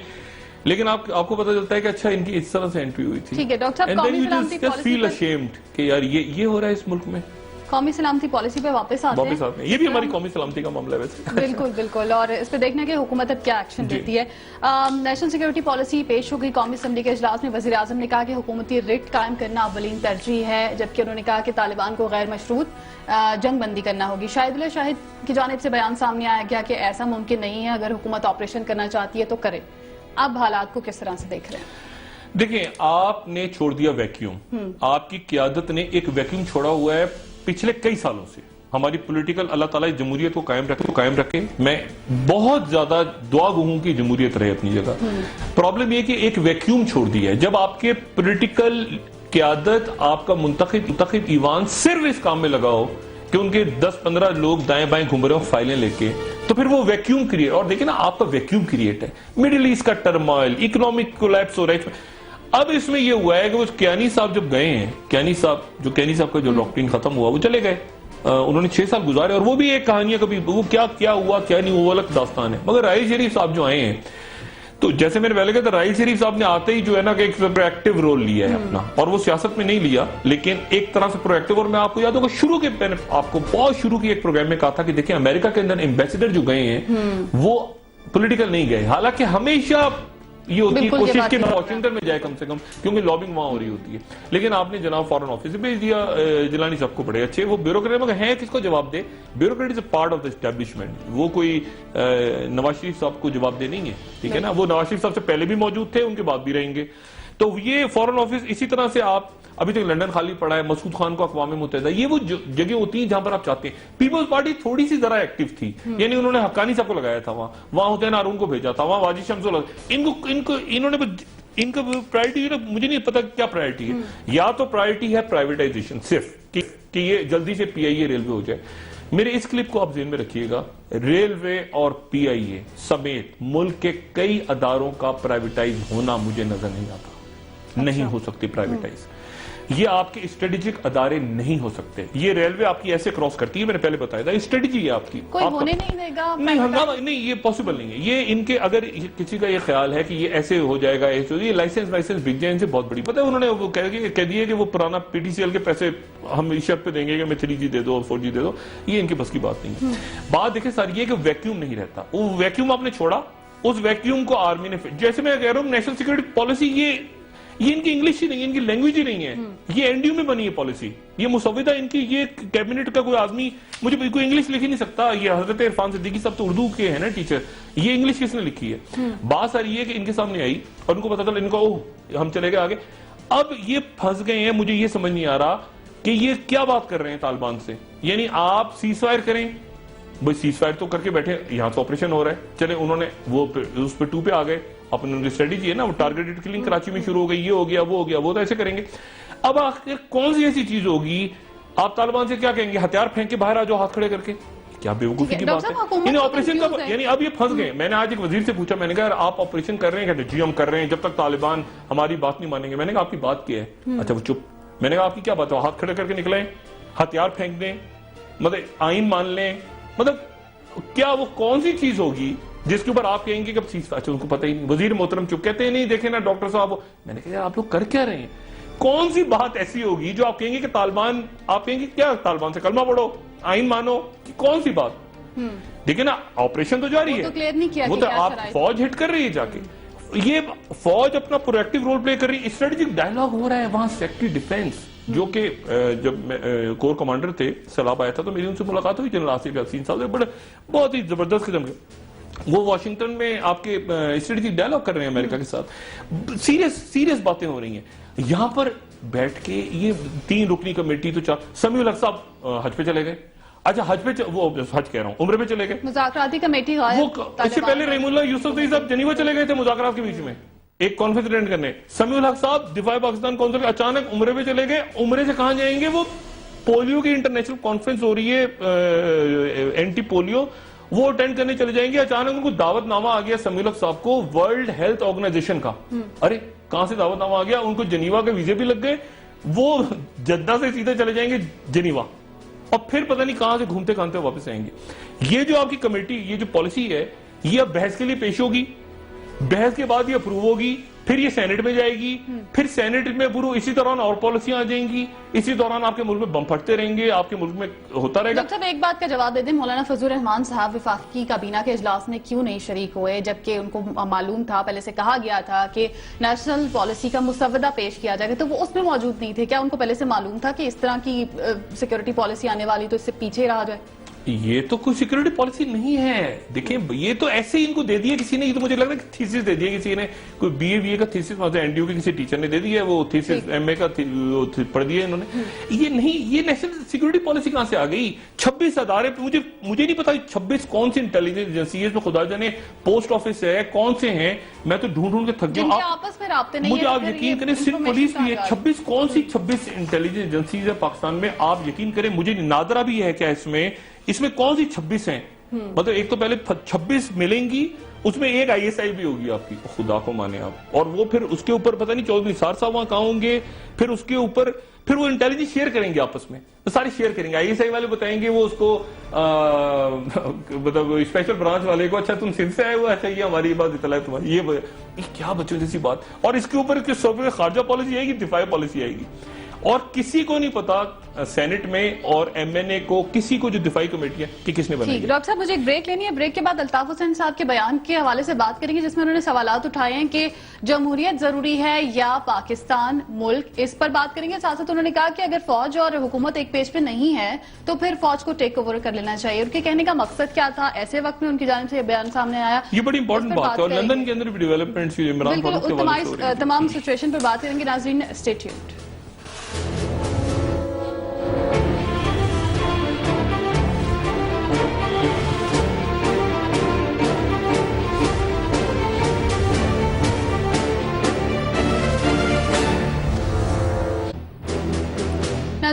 لیکن آپ کو پتا چلتا ہے کہ اچھا ان کی اس طرح سے انٹری ہوئی تھی.
ٹھیک ہے ڈاکٹر صاحب, قومی سلامتی پالیسی
فیل ashamed کہ یار یہ ہو رہا ہے اس ملک میں.
قومی سلامتی پالیسی پہ واپس آتے ہیں,
یہ بھی ہماری قومی سلامتی کا معاملہ ہے ویسے.
بالکل, اور اس پہ دیکھنا کہ حکومت اب کیا ایکشن لیتی ہے. نیشنل سیکیورٹی پالیسی پیش ہو گئی قومی اسمبلی کے اجلاس میں. وزیر اعظم نے کہا کہ حکومتی رٹ قائم کرنا اولین ترجیح ہے, جبکہ انہوں نے کہا کہ طالبان کو غیر مشروط جنگ بندی کرنا ہوگی. شاہد کی جانب سے بیان سامنے آیا گیا کہ ایسا ممکن نہیں ہے, اگر حکومت آپریشن کرنا چاہتی ہے تو کرے. آپ حالات کو کس طرح سے دیکھ رہے ہیں؟
دیکھیں, آپ نے چھوڑ دیا ویکیوم, آپ کی قیادت نے ایک ویکیوم چھوڑا ہوا ہے پچھلے کئی سالوں سے. ہماری پولیٹیکل, اللہ تعالیٰ جمہوریت کو قائم رکھے. میں بہت زیادہ دعا گو ہوں کہ جمہوریت رہے اپنی جگہ. پرابلم یہ کہ ایک ویکیوم چھوڑ دیا ہے. جب آپ کے پولیٹیکل قیادت, آپ کا منتخب ایوان صرف اس کام میں لگا ہو کہ ان کے 10-15 لوگ دائیں بائیں گھوم رہے ہو فائلیں لے کے, تو پھر وہ ویکیوم کریٹ. اور دیکھیں نا, آپ کا ویکیوم کریٹ ہے, مڈل ایسٹ کا ٹرمائل, اکنامک کولیپس ہو رہا ہے. اب اس میں یہ ہوا ہے کہ وہ کیانی صاحب جب گئے ہیں, کیانی صاحب کا جو ڈاکٹرین ختم ہوا, وہ چلے گئے, انہوں نے 6 سال گزارے, اور وہ بھی ایک کہانیاں, کبھی وہ کیا ہوا کیا نہیں, وہ الگ داستان ہے. مگر راحیل شریف صاحب جو آئے ہیں, تو جیسے میں نے پہلے کہا تھا, راحیل شریف صاحب نے آتے ہی جو ہے نا کہ ایک پرویکٹیو رول لیا ہے اپنا, اور وہ سیاست میں نہیں لیا لیکن ایک طرح سے پرویکٹیو. اور میں آپ کو یاد ہوگا شروع کے, میں نے آپ کو بہت شروع کی ایک پروگرام میں کہا تھا کہ دیکھیں امریکہ کے اندر ایمبیسیڈر جو گئے ہیں وہ پولیٹیکل نہیں گئے, حالانکہ ہمیشہ یہ ہوتی ہے کوشش کہ واشنگٹن میں جائے کم سے کم, کیونکہ لابنگ وہاں ہو رہی ہوتی ہے. لیکن آپ نے جناب فارن آفس سے بھیج دیا, جیلانی صاحب کو بڑے اچھے, وہ بیوروکریٹ مگر ہیں, کس کو جواب دے. Bureaucrat is a part of the establishment, وہ کوئی نواز شریف صاحب کو جواب دے نہیں ہے, ٹھیک ہے نا. وہ نواز شریف صاحب سے پہلے بھی موجود تھے, ان کے بعد بھی رہیں گے. تو یہ فارن آفس اسی طرح سے, آپ ابھی تک لنڈن خالی پڑا ہے, مسعود خان کو اقوام متحدہ, یہ وہ جگہ ہوتی ہیں جہاں پر آپ چاہتے ہیں. پیپلز پارٹی تھوڑی سی ذرا ایکٹیو تھی, یعنی انہوں نے حقانی صاحب کو لگایا تھا وہاں حسین ہارون کو بھیجا تھا, وہاں واجد شمس انہوں نے ان کا پرائرٹی, مجھے نہیں پتا کیا پرائرٹی ہے. یا تو پرائرٹی ہے پرائیویٹائزیشن صرف, کہ یہ جلدی سے پی آئی اے ریلوے ہو جائے. میرے اس کلپ کو آپ ذہن میں رکھیے گا, ریلوے اور پی آئی اے سمیت ملک کے کئی اداروں کا پرائیویٹائز ہونا مجھے نظر نہیں آتا. نہیں ہو سکتی پرائیویٹائز. یہ آپ کے اسٹریٹجک ادارے نہیں ہو سکتے. یہ ریلوے آپ کی ایسے کراس کرتی ہے, میں نے پہلے بتایا تھا, اسٹریٹجی ہے آپ کی.
کوئی ہونے نہیں دے گا,
نہیں ہنگامہ نہیں, یہ پاسبل نہیں ہے. یہ ان کے اگر کسی کا یہ خیال ہے کہ یہ ایسے ہو جائے گا, ایسے یہ لائسنس بک جائے, ان سے بہت بڑی پتہ ہے انہوں نے وہ کہہ دیا کہ وہ پرانا پی ٹی سی ایل کے پیسے ہم اس شرط پہ دیں گے کہ ہمیں 3G دے دو, 4G دے دو. یہ ان کی بس کی بات نہیں ہے. بات دیکھیں سر, یہ کہ ویکیوم نہیں رہتا, وہ ویکیوم آپ نے چھوڑا, اس ویکیوم کو آرمی نے, جیسے میں کہہ رہا ہوں نیشنل سیکورٹی پالیسی, یہ ان کی انگلش ہی نہیں ہے, ان کی لینگویج ہی نہیں ہے. یہ NDU میں بنی ہے پالیسی, یہ مسودہ ان کی, یہ کیبنٹ کا کوئی آدمی, مجھے کوئی انگلش لکھ ہی نہیں سکتا. یہ حضرت عرفان صدیقی صاحب تو اردو کے ہیں نا ٹیچر, یہ انگلش کس نے لکھی ہے؟ بات ساری یہ کہ ان کے سامنے آئی اور ان کو پتا چلا, ان کو ہم چلے گئے آگے. اب یہ پھنس گئے ہیں, مجھے یہ سمجھ نہیں آ رہا کہ یہ کیا بات کر رہے ہیں طالبان سے. یعنی آپ سیز فائر کریں, بھائی سیز فائر تو کر کے بیٹھے, یہاں تو آپریشن ہو رہا ہے, چلے انہوں نے وہ اس پہ 2 پہ آ گئے, اپنے ان کی اسٹریٹجی ہے نا, وہ ٹارگیٹڈ کلنگ کراچی میں شروع ہو گئی, یہ ہو گیا, وہ ہو گیا, وہ تو ایسے کریں گے. اب آخر کون سی ایسی چیز ہوگی, آپ طالبان سے کیا کہیں گے, ہتھیار پھینک کے باہر آ جاؤ ہاتھ کھڑے کر کے؟ کیا بیوقوفی کی بات ہے. یعنی آپریشن کا, یعنی اب یہ پھنس گئے. میں نے آج ایک وزیر سے پوچھا, میں نے کہا آپ آپریشن کر رہے ہیں؟ کہتے جی ہم کر رہے ہیں, جب تک طالبان ہماری بات نہیں مانیں گے. میں نے کہا آپ کی بات کیا ہے؟ اچھا وہ چپ. میں نے کہا آپ کی کیا بات ہے؟ ہاتھ کھڑے کر کے نکلیں, ہتھیار پھینک دیں, مطلب آئین مان لیں, مطلب کیا وہ کون سی چیز ہوگی جس کے اوپر آپ کہیں گے کہ اچھا ان کو پتہ ہی نہیں. وزیر محترم چپ, کہتے ہیں نہیں دیکھیں نا ڈاکٹر صاحب. میں نے کہا آپ لوگ کر کیا رہے ہیں؟ کون سی بات ایسی ہوگی جو آپ کہیں گے کہ طالبان, آپ کہیں گے کیا طالبان سے کلمہ پڑھو, آئین مانو, کون سی بات؟ دیکھیں نا آپریشن تو جاری ہے, وہ تو آپ فوج ہٹ کر رہی ہے جا کے, یہ فوج اپنا پرویکٹیو رول پلے کر رہی ہے. اسٹریٹجک ڈائلاگ ہو رہا ہے وہاں سیکٹری ڈیفینس, جو کہ جب میں کور کمانڈر تھے, سیلاب آیا تھا تو میری ان سے ملاقات ہوئی, جنرل آصف یاسین صاحب, بڑے بہت ہی زبردست قسم کے, وہ واشنگٹن میں آپ کے اسٹریٹجک ڈائلاگ کر رہے ہیں امریکہ کے ساتھ, سیریس باتیں ہو رہی ہیں. یہاں پر بیٹھ کے یہ 3 رکنی کمیٹی تو سمیع الحق صاحب حج پہ چلے گئے. اچھا حج پہ, وہ حج کہہ رہا ہوں, عمرے پہ چلے گئے.
مذاکراتی کمیٹی غائب,
اس سے پہلے رحیم اللہ یوسف زئی صاحب جنیوا چلے گئے تھے مذاکرات کے بیچ میں ایک کانفرنس اٹینڈ کرنے. سمیع الحق صاحب دفاع پاکستان کونسل اچانک عمرے پہ چلے گئے. عمرے سے کہاں جائیں گے؟ وہ پولیو کی انٹرنیشنل کانفرنس ہو رہی ہے, اینٹی پولیو, وہ اٹینڈ کرنے چلے جائیں گے. اچانک ان کو دعوت نامہ آ گیا سمیع الحق صاحب کو ورلڈ ہیلتھ آرگنائزیشن کا. ارے کہاں سے دعوت نامہ آ گیا؟ ان کو جنیوا کے ویزے بھی لگ گئے, وہ جدہ سے سیدھے چلے جائیں گے جنیوا, اور پھر پتہ نہیں کہاں سے گھومتے گھامتے واپس آئیں گے. یہ جو آپ کی کمیٹی, یہ جو پالیسی ہے, یہ اب بحث کے لیے پیش ہوگی, بحث کے بعد یہ اپروو ہوگی, پھر یہ سینٹ میں جائے گی, پھر سینٹ میں اپروو, اسی دوران اور پالیسیاں آ جائیں گی, اسی دوران آپ کے ملک میں بم پھٹتے رہیں گے, آپ کے ملک میں ہوتا رہے گا.
ڈاکٹر صاحب ایک بات کا جواب دے دیں, مولانا فضل الرحمان صاحب وفاقی کابینہ کے اجلاس میں کیوں نہیں شریک ہوئے, جبکہ ان کو معلوم تھا, پہلے سے کہا گیا تھا کہ نیشنل پالیسی کا مسودہ پیش کیا جائے گا, تو وہ اس میں موجود نہیں تھے؟ کیا ان کو پہلے سے معلوم تھا کہ اس طرح کی سیکورٹی پالیسی آنے والی, تو اس سے پیچھے رہا جائے؟
یہ تو کوئی سیکورٹی پالیسی نہیں ہے. دیکھیں یہ تو ایسے ہی ان کو دے دیا کسی نے, یہ تو مجھے لگ رہا ہے کہ تھیسس دے دیا کسی نے, کوئی BA کا تھیسس, وہاں NDU کے کسی ٹیچر نے دے دیا, وہ تھیسس MA کا پڑھ دیا انہوں نے. یہ نہیں, یہ نیشنل سیکورٹی پالیسی کہاں سے آ گئی؟ 26 ادارے, مجھے نہیں پتا 26 کون سی انٹیلیجنس ایجنسی ہے, اس میں خدا جانے پوسٹ آفس ہے, کون سے ہیں, میں تو ڈھونڈ کے تھک گیا.
آپس میں رابطے نہیں,
مجھے آپ یقین کریں سندھ پولیس بھی ہے, 26 کون سی 26 انٹیلیجنس ایجنسیز ہے پاکستان میں, آپ یقین کریں مجھے نادرہ بھی ہے کیا اس میں کون سی 26 ہیں؟ مطلب ایک تو پہلے 26 ملیں گی, اس میں ایک ISI بھی ہوگی آپ کی, خدا کو مانے آپ, اور وہ پھر اس کے اوپر پتہ نہیں چودھری نثار صاحب وہاں کہاں ہوں گے, پھر اس کے اوپر پھر وہ انٹیلیجنس شیئر کریں گے آپس میں, سارے شیئر کریں گے. ISI والے بتائیں گے وہ اس کو, مطلب اسپیشل برانچ والے کو, اچھا تم سندھ سے آئے ہوئے, اچھا یہ ہماری بات اطلاع ہے تمہاری, یہ کیا بچوں جیسی بات. اور اس کے اوپر خارجہ پالیسی آئے گی, دفاعی پالیسی آئے گی, اور کسی کو نہیں پتا سینٹ میں اور MNA کو, کسی کو جو دفاعی کمیٹی ہے کہ کس نے بنائی ہے.
ڈاکٹر صاحب مجھے ایک بریک لینی ہے, بریک کے بعد الطاف حسین صاحب کے بیان کے حوالے سے بات کریں گے, جس میں انہوں نے سوالات اٹھائے ہیں کہ جمہوریت ضروری ہے یا پاکستان ملک, اس پر بات کریں گے. ساتھ ساتھ انہوں نے کہا کہ اگر فوج اور حکومت ایک پیج پہ نہیں ہے تو پھر فوج کو ٹیک اوور کر لینا چاہیے. ان کے کہنے کا مقصد کیا تھا, ایسے وقت میں ان کی جانب سے یہ بیان سامنے آیا,
یہ بڑی امپورٹنٹ بات ہے, اور لندن کے اندر بھی ڈیولپمنٹس عمران فاروق کے حوالے سے ہو رہی ہیں.
تمام سچویشن پر بات کریں گے. ناظرین اسٹے ٹیونڈ.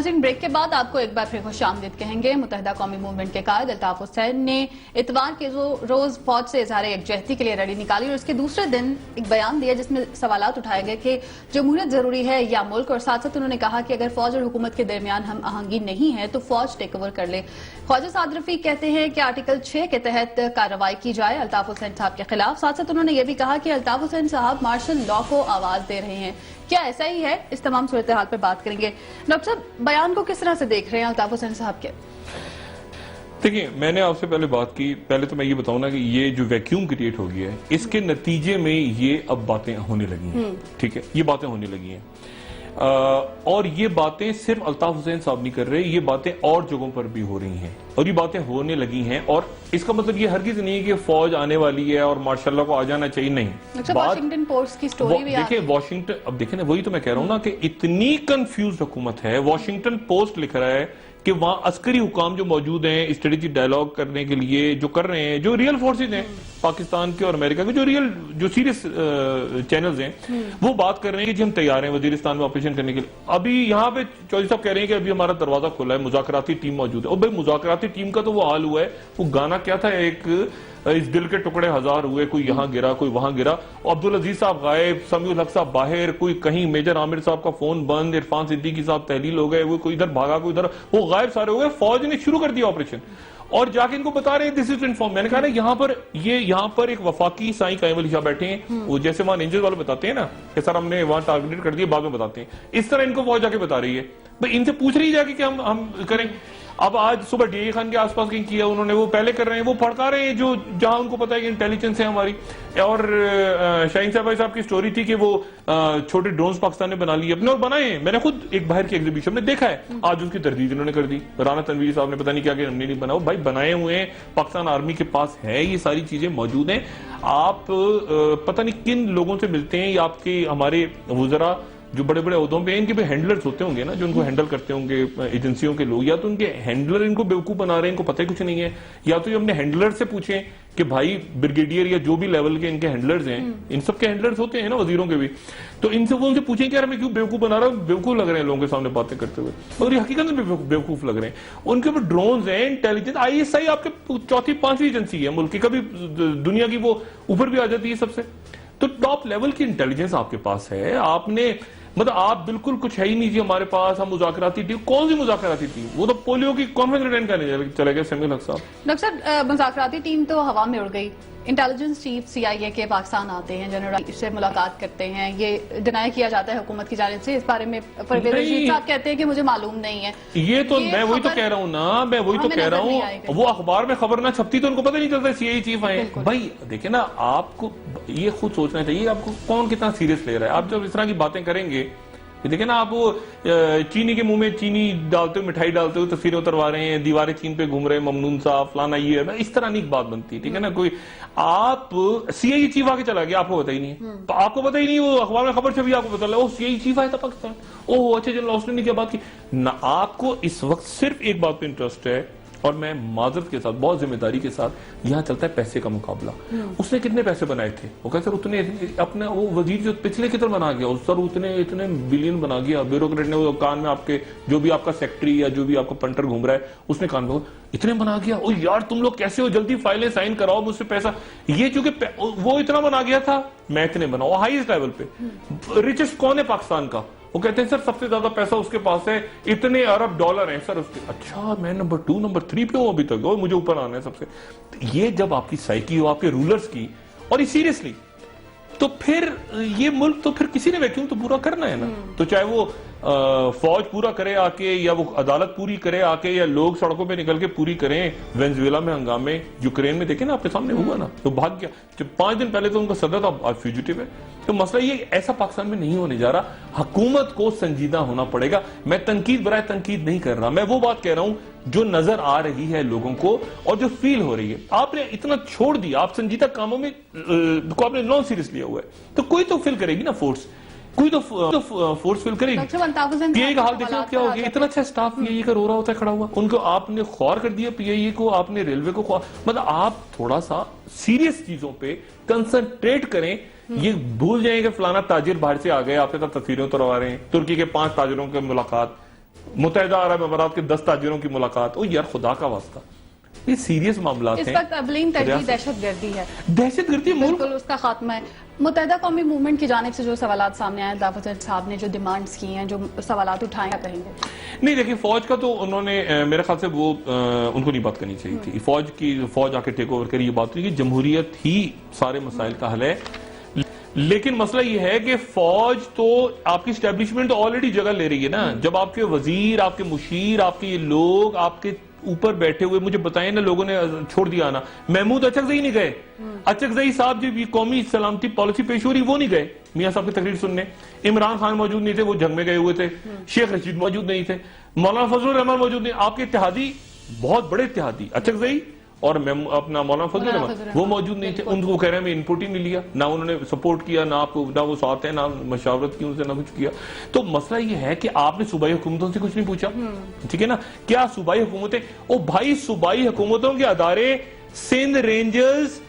ناظرین بریک کے بعد آپ کو ایک بار پھر خوش آمدید کہیں گے. متحدہ قومی موومنٹ کے قائد الطاف حسین نے اتوار کے روز فوج سے اظہار یکجہتی کے لیے ریلی نکالی اور اس کے دوسرے دن ایک بیان دیا جس میں سوالات اٹھائے گئے کہ جمہوریت ضروری ہے یا ملک, اور ساتھ ساتھ انہوں نے کہا کہ اگر فوج اور حکومت کے درمیان ہم آہنگی نہیں ہے تو فوج ٹیک اوور کر لے. خواجہ سعد رفیق کہتے ہیں کہ آرٹیکل 6 کے تحت کارروائی کی جائے الطاف حسین صاحب کے خلاف. ساتھ ساتھ انہوں نے یہ بھی کہا کہ الطاف حسین صاحب مارشل لا کو آواز دے رہے ہیں. کیا ایسا ہی ہے؟ اس تمام صورتحال پر بات کریں گے. ڈاکٹر صاحب, بیان کو کس طرح سے دیکھ رہے ہیں الطاف حسین صاحب کے؟
دیکھیں, میں نے آپ سے پہلے بات کی, پہلے تو میں یہ بتاؤں نا کہ یہ جو ویکیوم کریٹ ہو گیا ہے اس کے نتیجے میں یہ اب باتیں ہونے لگی ہیں. ٹھیک ہے, یہ باتیں ہونے لگی ہیں اور یہ باتیں صرف الطاف حسین صاحب نہیں کر رہے, یہ باتیں اور جگہوں پر بھی ہو رہی ہیں اور یہ باتیں ہونے لگی ہیں. اور اس کا مطلب یہ ہرگز نہیں کہ فوج آنے والی ہے اور ماشاء اللہ کو آ جانا چاہیے, نہیں.
واشنگٹن پوسٹ کی سٹوری بھی
دیکھیں, واشنگٹن, اب دیکھیں نا, وہی تو میں کہہ رہا ہوں نا کہ اتنی کنفیوز حکومت ہے. واشنگٹن پوسٹ لکھ رہا ہے کہ وہاں عسکری حکام جو موجود ہیں اسٹریٹجک ڈائیلاگ کرنے کے لیے جو کر رہے ہیں, جو ریئل فورسز ہیں پاکستان کے اور امریکہ کے, جو سیریس چینلز ہیں, وہ بات کر رہے ہیں کہ جی ہم تیار ہیں وزیرستان میں آپریشن کرنے کے لیے. ابھی یہاں پہ چودھری صاحب کہہ رہے ہیں کہ ابھی ہمارا دروازہ کھلا ہے, مذاکراتی ٹیم موجود ہے. اور بھائی مذاکراتی ٹیم کا تو وہ حال ہوا ہے, وہ گانا کیا تھا, ایک اس دل کے ٹکڑے ہزار ہوئے, کوئی یہاں گرا کوئی وہاں گرا. عبدالعزیز صاحب غائب, سمیع الحق صاحب باہر, کوئی کہیں میجر عامر صاحب کا فون بند, عرفان صدیقی صاحب تحلیل ہو گئے, وہ کوئی ادھر بھاگا کوئی ادھر, وہ غائب سارے ہو گئے. فوج نے شروع کر دیا آپریشن اور جا کے ان کو بتا رہے ہیں دس از انفارم. میں نے کہا نا یہاں پر ایک وفاقی سائیں قائم علی شاہ بیٹھے ہیں, وہ جیسے وہاں رینجرز والے بتاتے ہیں نا کہ سر ہم نے وہاں ٹارگیٹ کر دیا, بعد میں بتاتے ہیں, اس طرح ان کو فوج جا کے بتا رہی ہے. بھائی ان سے پوچھ رہی جا کے کہ ہم کریں. اب آج صبح ڈی اے خان کے آس پاس کہیں کیا انہوں نے, وہ پہلے کر رہے ہیں, وہ پھڑکا رہے ہیں جو جہاں ان کو پتا ہے کہ انٹیلیجنس ہے ہماری. اور شاہین صاحب کی سٹوری تھی کہ وہ چھوٹے ڈرونز پاکستان نے بنا لیے اپنے اور بنائے ہیں. میں نے خود ایک باہر کی ایگزیبیشن میں دیکھا ہے, آج اس کی تردید انہوں نے کر دی. رانا تنویر صاحب نے پتہ نہیں کیا کہ ہم نے نہیں بناؤ. بھائی بنائے ہوئے ہیں, پاکستان آرمی کے پاس ہے, یہ ساری چیزیں موجود ہیں. آپ پتہ نہیں کن لوگوں سے ملتے ہیں, یا آپ کے ہمارے وزراء جو بڑے بڑے عہدوں پہ ہیں, ان کے بھی ہینڈلرز ہوتے ہوں گے نا, جو ان کو ہینڈل کرتے ہوں گے ایجنسیوں کے لوگ, یا تو ان کے ہینڈلر ان کو بیوقوف بنا رہے ہیں, ان کو پتہ ہی کچھ نہیں ہے, یا تو یہ اپنے ہینڈلر سے پوچھیں کہ بھائی بریگیڈیئر یا جو بھی لیول کے ان کے ہینڈلرز ہیں, ان سب کے ہینڈلرز ہوتے ہیں نا وزیروں کے بھی, تو ان سے وہ ان سے پوچھیں کہ یار ہمیں کیوں بیوقوف بنا رہا ہے, بیوقوف لگ رہے ہیں لوگوں کے سامنے باتیں کرتے ہوئے, اور یہ حقیقت میں بیوقوف لگ رہے ہیں. ان کے اوپر ڈرونز ہیں, انٹیلیجنس, آئی ایس آئی آپ کے چوتھی پانچویں ایجنسی ہے ملک کی, کبھی دنیا کی وہ اوپر بھی آ جاتی ہے سب سے. تو ٹاپ لیول کی انٹیلیجنس آپ کے پاس ہے. آپ نے مطلب آپ بالکل کچھ ہے ہی نہیں جی ہمارے پاس, ہم مذاکراتی ٹیم, کون سی مذاکراتی ٹیم, وہ تو پولیو کی کانفرنس اٹینڈ کرنے چلے گئے سمیع الحق صاحب.
ڈاکٹر صاحب, مذاکراتی ٹیم تو ہوا میں اڑ گئی. انٹیلیجنس چیف سی آئی اے کے پاکستان آتے ہیں, جنرل سے ملاقات کرتے ہیں, یہ ڈینائی کیا جاتا ہے حکومت کی جانب سے. اس بارے میں پرویز رشید صاحب کہتے ہیں کہ مجھے معلوم نہیں ہے.
یہ تو میں وہی تو کہہ رہا ہوں نا, میں وہی تو کہہ رہا ہوں, وہ اخبار میں خبر نہ چھپتی تو ان کو پتہ نہیں چلتا سی آئی چیف آئے. بھائی دیکھیں نا, آپ کو یہ خود سوچنا چاہیے آپ کو کون کتنا سیریس لے رہا ہے. آپ جب اس طرح کی باتیں کریں گے, دیکھیں نا, آپ وہ چینی کے منہ میں چینی ڈالتے ہوئے, مٹھائی ڈالتے ہوئے تصویریں اتروا رہے ہیں, دیواریں چین پہ گھوم رہے ہیں, ممنون صاحب فلانا, یہ ہے, اس طرح نہیں بات بنتی. ٹھیک ہے نا, کوئی آپ سی آئی چیف آ کے چلا گیا, آپ کو پتہ ہی نہیں ہے, آپ کو پتہ ہی نہیں, وہ اخبار میں خبر چھپی, آپ کو پتہ لگا سی آئی چیف آیا تھا پاکستان, اوہ اچھا جنرل آسٹن نے کیا بات کی نہ. آپ کو اس وقت صرف ایک بات پہ انٹرسٹ ہے, اور میں معذرت کے ساتھ, بہت ذمہ داری کے ساتھ, یہاں چلتا ہے پیسے کا مقابلہ. اس نے کتنے پیسے بنائے تھے, وہ کہا سر اتنے, اپنا وہ وزیر جو پچھلے کتنے بنا گیا, سر اتنے بلین بنا گیا. بیوروکریٹ نے وہ کان میں آپ کے جو بھی آپ کا سیکٹری یا جو بھی آپ کا پنٹر گھوم رہا ہے, اس نے کان میں اتنے بنا گیا. او یار تم لوگ کیسے ہو, جلدی فائلیں سائن کراؤ, مجھ سے پیسہ. یہ چونکہ وہ اتنا بنا گیا تھا, میں اتنے بناؤ, ہائیسٹ لیول پہ. ریچسٹ کون ہے پاکستان کا, وہ کہتے ہیں سر سب سے زیادہ پیسہ اس کے پاس ہے, اتنے ارب ڈالر ہیں سر اس کے. اچھا میں نمبر 2 نمبر 3 پہ ہوں ابھی تک, مجھے اوپر آنا ہے سب سے. یہ جب آپ کی سائیکی ہو, آپ کے رولرز کی, اور یہ سیریسلی, تو پھر یہ ملک تو پھر کسی نے ویکیوم تو پورا کرنا ہے نا. تو چاہے وہ فوج پورا کرے آ کے, یا وہ عدالت پوری کرے آ کے, یا لوگ سڑکوں پہ نکل کے پوری کریں. وینزویلا میں ہنگامے, یوکرین میں دیکھیں نا آپ کے سامنے ہوا نا, تو بھاگ گیا. جب 5 دن پہلے تو ان کا صدر تھا, آج فیوجیٹو ہے. تو مسئلہ یہ ایسا پاکستان میں نہیں ہونے جا رہا. حکومت کو سنجیدہ ہونا پڑے گا. میں تنقید برائے تنقید نہیں کر رہا, میں وہ بات کہہ رہا ہوں جو نظر آ رہی ہے لوگوں کو اور جو فیل ہو رہی ہے. آپ نے اتنا چھوڑ دیا, آپ سنجیدہ کاموں میں کو آپ نے نان سیریس لیا ہوا ہے, تو کوئی تو فیل کرے گی نا فورس, کوئی تو فورس فیل کرے گی. پی آئی کا حال دیکھیں کیا ہو گیا, اتنا اچھا سٹاف پی آئی کا رو رہا ہوتا ہے کھڑا ہوا, ان کو آپ نے خوار کر دیا, پی آئی کو آپ نے ریلوے کو خوار. مطلب آپ تھوڑا سا سیریس چیزوں پہ کنسنٹریٹ کریں. یہ بھول جائیں کہ فلانا تاجر باہر سے آ گئے, آپ کے ساتھ تصویریں اتروا رہے ہیں, ترکی کے 5 تاجروں کی ملاقات. متحدہ عرب امارات کے 10 تاجروں کی ملاقات. او یار خدا کا واسطہ, یہ سیریس معاملات ہیں.
اس وقت اولین ترجیح دہشت گردی ہے,
دہشت گردی ملک
بالکل اس کا خاتمہ ہے. متحدہ قومی موومنٹ کی جانب سے جو سوالات سامنے آئے, دعوت صاحب نے جو ڈیمانڈز کی ہیں, جو سوالات اٹھائے, کہیں گے؟
نہیں دیکھیں, فوج کا تو انہوں نے میرے خیال سے وہ ان کو نہیں بات کرنی چاہیے تھی. فوج آ کے ٹیک اوور کری, یہ بات نہیں کہ جمہوریت ہی سارے مسائل کا حل ہے. لیکن مسئلہ یہ ہے کہ فوج تو آپ کی اسٹیبلشمنٹ آلریڈی جگہ لے رہی ہے نا. جب آپ کے وزیر, آپ کے مشیر, آپ کے یہ لوگ آپ کے اوپر بیٹھے ہوئے, مجھے بتائیں نا, لوگوں نے چھوڑ دیا نا. محمود اچکزئی نہیں گئے, اچکزئی صاحب جو قومی سلامتی پالیسی پیش ہو رہی وہ نہیں گئے میاں صاحب کی تقریر سننے. عمران خان موجود نہیں تھے, وہ جنگ میں گئے ہوئے تھے. شیخ رشید موجود نہیں تھے. مولانا فضل الرحمان موجود نہیں. آپ کے اتحادی, بہت بڑے اتحادی اچکزئی اور اپنا مولانا فضل الرحمان, وہ موجود نہیں تھے. ان کو کہہ رہے ہیں میں انپوٹ ہی نہیں لیا, نہ انہوں نے سپورٹ کیا, نہ وہ ساتھ ہیں, نہ مشاورت کی ان سے, نہ کچھ کیا. تو مسئلہ یہ ہے کہ آپ نے صوبائی حکومتوں سے کچھ نہیں پوچھا, ٹھیک ہے نا. کیا صوبائی حکومتیں, او بھائی صوبائی حکومتوں کے ادارے سندھ رینجرز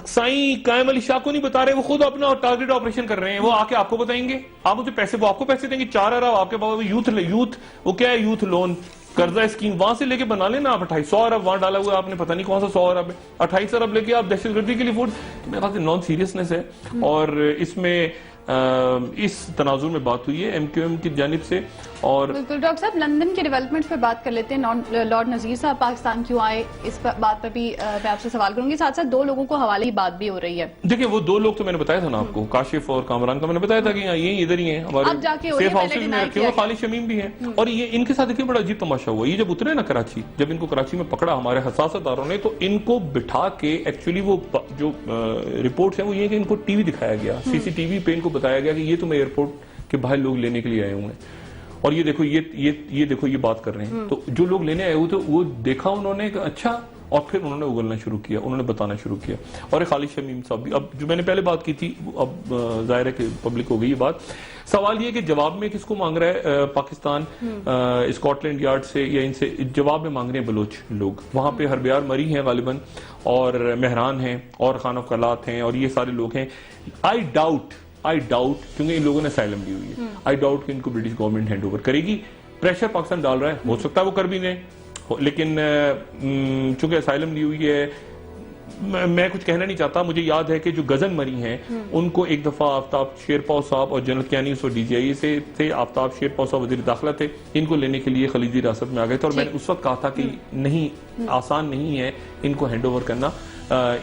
سائیں قائم علی شاہ کو نہیں بتا رہے, وہ خود اپنا ٹارگٹ آپریشن کر رہے ہیں. وہ آ کے آپ کو بتائیں گے, آپ اسے پیسے, وہ آپ کو پیسے دیں گے. 4 ارب آپ کے پاس یوتھ وہ کیا ہے, یوتھ لون قرضہ اسکیم, وہاں سے لے کے بنا لینا آپ. 2800 ارب وہاں ڈالا ہوا آپ نے, پتہ نہیں کون سا 100 ارب ہے. 28 ارب لے کے آپ دہشت گردی کے لیے فوڈ. میرے خیال سے نان سیریسنس ہے. اور اس میں اس تناظر میں بات ہوئی ہے ایم کیو ایم کی جانب سے. اور
بالکل ڈاکٹر صاحب, لندن کے ڈیولپمنٹ پہ بات کر لیتے ہیں. لارڈ نذیر صاحب پاکستان کیوں آئے, اس بات پہ بھی میں آپ سے سوال کروں گی. ساتھ ساتھ 2 لوگوں کو حوالے کی بات بھی ہو رہی ہے.
دیکھیں وہ 2 لوگ تو میں نے بتایا تھا نا آپ کو, کاشف اور کامران کا میں نے بتایا تھا کہ یہ ادھر ہی ہیں ہمارے سیف ہاؤسز میں رکھے ہوئے, خالد شمیم بھی ہیں. اور یہ ان کے ساتھ دیکھیں بڑا عجیب تماشا ہوا. یہ جب اترے نا کراچی, جب ان کو کراچی میں پکڑا ہمارے حساس اداروں نے, تو ان کو بٹھا کے ایکچولی وہ جو رپورٹس ہیں وہ یہ کہ ان کو ٹی وی دکھایا گیا, سی سی ٹی وی پہ ان کو بتایا گیا کہ یہ تمہیں ایئرپورٹ کے باہر لوگ لینے کے لیے آئے ہوئے ہیں, اور یہ دیکھو یہ دیکھو یہ بات کر رہے ہیں. تو جو لوگ لینے آئے ہوئے تھے وہ دیکھا انہوں نے کہ اچھا, اور پھر انہوں نے اگلنا شروع کیا, انہوں نے بتانا شروع کیا. اور خالد شمیم صاحب بھی, اب جو میں نے پہلے بات کی تھی اب ظاہر ہے کہ پبلک ہو گئی یہ بات. سوال یہ کہ جواب میں کس کو مانگ رہا ہے پاکستان, اسکاٹ لینڈ یارڈ سے یا ان سے جواب میں مانگ رہے ہیں بلوچ لوگ. وہاں پہ ہربیار مری ہیں غالباً, اور مہران ہیں, اور خانہ قلات ہیں, اور یہ سارے لوگ ہیں. آئی ڈاؤٹ کیونکہ ان لوگوں نے اسائلم لی ہوئی ہے, آئی ڈاؤٹ کہ ان کو برٹش گورنمنٹ ہینڈ اوور کرے گی. پریشر پاکستان ڈال رہا ہے, ہو سکتا ہے وہ کر بھی لیں, لیکن چونکہ اسائلم لی ہوئی ہے, میں کچھ کہنا نہیں چاہتا. مجھے یاد ہے کہ جو غزن مری ہیں ان کو ایک دفعہ آفتاب شیرپاؤ صاحب اور جنرل کیانی اس وقت ڈی جی آئی سے تھے, آفتاب شیرپاؤ صاحب وزیر داخلہ تھے, ان کو لینے کے لیے خلیجی ریاست میں آ گئے تھے. اور میں نے اس وقت کہا تھا کہ نہیں, آسان نہیں ہے ان کو ہینڈ اوور کرنا,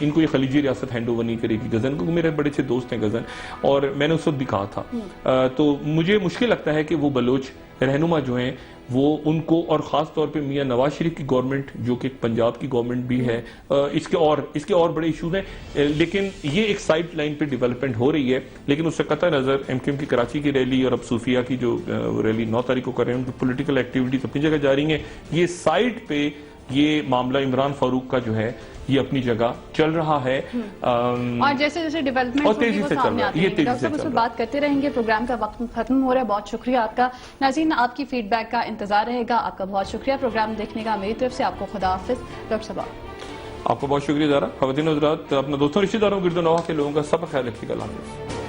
ان کو یہ خلیجی ریاست ہینڈ اوور نہیں کرے گی غزن کو. میرے بڑے اچھے دوست ہیں غزن, اور میں نے اس وقت بھی کہا تھا. تو مجھے مشکل لگتا ہے کہ وہ بلوچ رہنما جو ہیں وہ ان کو, اور خاص طور پہ میاں نواز شریف کی گورنمنٹ جو کہ پنجاب کی گورنمنٹ بھی ہے, اس کے اور بڑے ایشوز ہیں. لیکن یہ ایک سائڈ لائن پہ ڈیولپمنٹ ہو رہی ہے. لیکن اس سے قطع نظر ایم کیو ایم کی کراچی کی ریلی اور اب صوفیہ کی جو ریلی 9 تاریخ کو کر رہے ہیں, ان کی پولیٹیکل ایکٹیویٹیز اپنی جگہ جاری ہیں. یہ سائڈ پہ یہ معاملہ عمران فاروق کا جو ہے یہ اپنی جگہ چل رہا ہے,
اور جیسے جیسے ڈیولپمنٹ
تیزی سے چل رہا ہے. یہ تیزی سے چل رہا ہے.
بات کرتے رہیں گے, پروگرام کا وقت ختم ہو رہا ہے. بہت شکریہ آپ کا. ناظرین, آپ کی فیڈ بیک کا انتظار رہے گا. آپ کا بہت شکریہ پروگرام دیکھنے کا. میری طرف سے آپ کو خدا حافظ. ڈاکٹر صاحب
آپ کو بہت شکریہ. زارا, خواتین حضرات, اپنا دوستوں رشتہ داروں گرد و نواح کے لوگوں کا سب خیال رکھیے گا. اللہ حافظ.